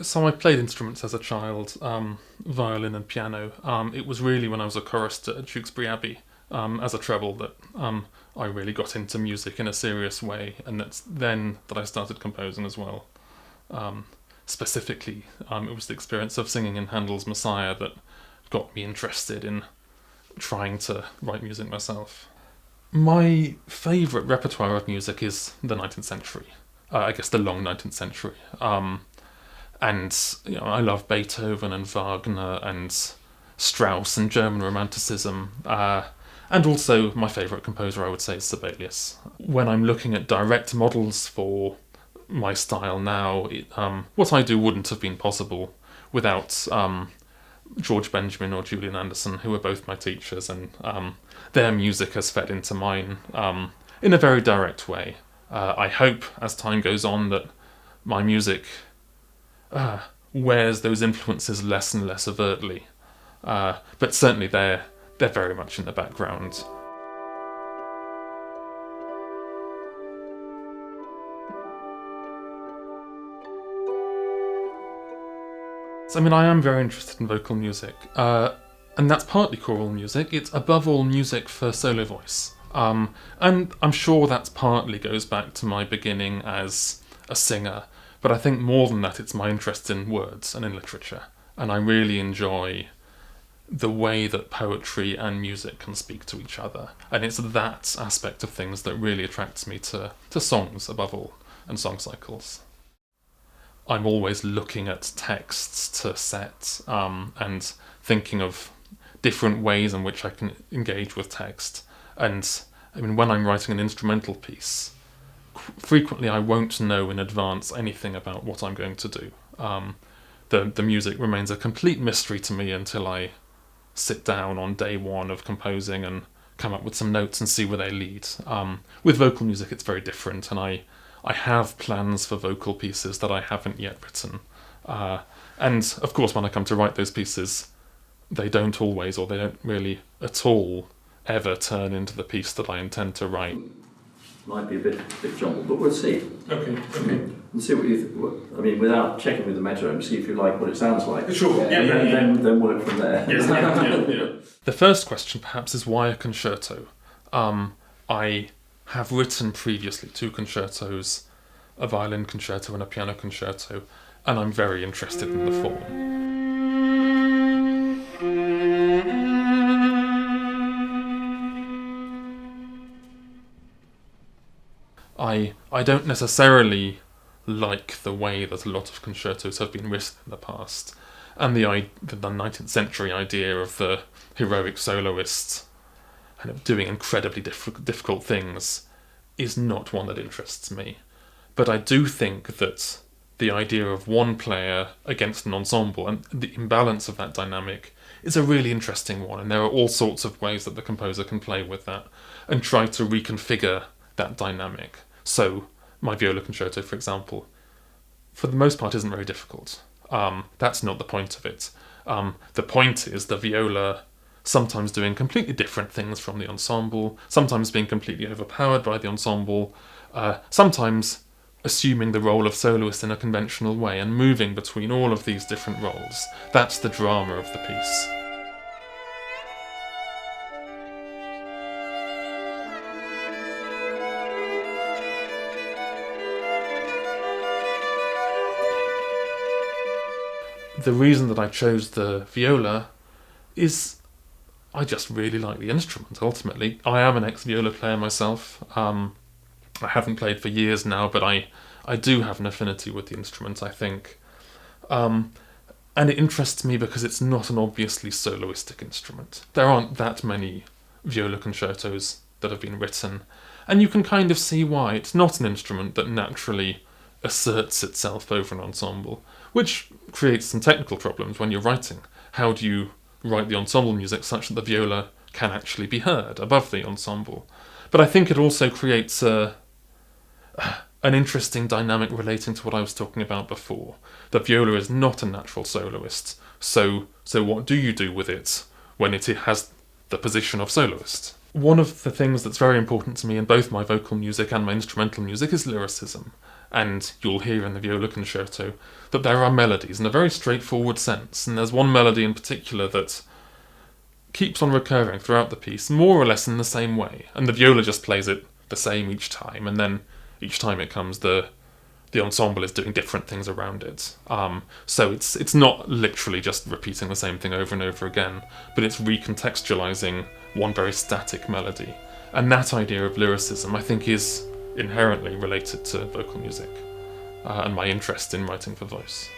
So I played instruments as a child, violin and piano. It was really when I was a chorister at Tewkesbury Abbey as a treble that I really got into music in a serious way, and that's then that I started composing as well. Specifically, it was the experience of singing in Handel's Messiah that got me interested in trying to write music myself. My favourite repertoire of music is the 19th century. I guess the long 19th century. And I love Beethoven and Wagner and Strauss and German Romanticism. And also my favourite composer, I would say, is Sibelius. When I'm looking at direct models for my style now, what I do wouldn't have been possible without George Benjamin or Julian Anderson, who were both my teachers, and their music has fed into mine in a very direct way. I hope, as time goes on, that my music wears those influences less and less overtly. But certainly they're very much in the background. So, I am very interested in vocal music, and that's partly choral music. It's above all music for solo voice. And I'm sure that partly goes back to my beginning as a singer, but I think more than that it's my interest in words and in literature, and I really enjoy the way that poetry and music can speak to each other, and it's that aspect of things that really attracts me to songs above all, and song cycles. I'm always looking at texts to set and thinking of different ways in which I can engage with text. And when I'm writing an instrumental piece, frequently I won't know in advance anything about what I'm going to do. The music remains a complete mystery to me until I sit down on day one of composing and come up with some notes and see where they lead. With vocal music it's very different, and I have plans for vocal pieces that I haven't yet written. And of course when I come to write those pieces, they don't always, or they don't really at all, ever turn into the piece that I intend to write. Might be a bit jumbled, but we'll see. Okay. And see what you without checking with the metronome, see if you like what it sounds like. Sure. Then work from there. Yes, yeah. The first question perhaps is why a concerto? I have written previously 2 concertos, a violin concerto and a piano concerto, and I'm very interested in the form. I don't necessarily like the way that a lot of concertos have been written in the past, and the 19th century idea of the heroic soloist kind of doing incredibly difficult things is not one that interests me. But I do think that the idea of one player against an ensemble and the imbalance of that dynamic is a really interesting one, and there are all sorts of ways that the composer can play with that and try to reconfigure that dynamic. So, my viola concerto, for example, for the most part isn't very difficult. That's not the point of it. The point is the viola sometimes doing completely different things from the ensemble, sometimes being completely overpowered by the ensemble, sometimes assuming the role of soloist in a conventional way and moving between all of these different roles. That's the drama of the piece. The reason that I chose the viola is I just really like the instrument, ultimately. I am an ex-viola player myself. I haven't played for years now, but I do have an affinity with the instrument, I think. And it interests me because it's not an obviously soloistic instrument. There aren't that many viola concertos that have been written, and you can kind of see why. It's not an instrument that naturally asserts itself over an ensemble, which creates some technical problems when you're writing. How do you write the ensemble music such that the viola can actually be heard above the ensemble? But I think it also creates an interesting dynamic relating to what I was talking about before. The viola is not a natural soloist, so what do you do with it when it has the position of soloist. One of the things that's very important to me in both my vocal music and my instrumental music is lyricism, and you'll hear in the Viola Concerto that there are melodies in a very straightforward sense, and there's one melody in particular that keeps on recurring throughout the piece, more or less in the same way, and the viola just plays it the same each time, and then each time it comes, the ensemble is doing different things around it. So it's not literally just repeating the same thing over and over again, but it's recontextualizing one very static melody. And that idea of lyricism, I think, is inherently related to vocal music, and my interest in writing for voice.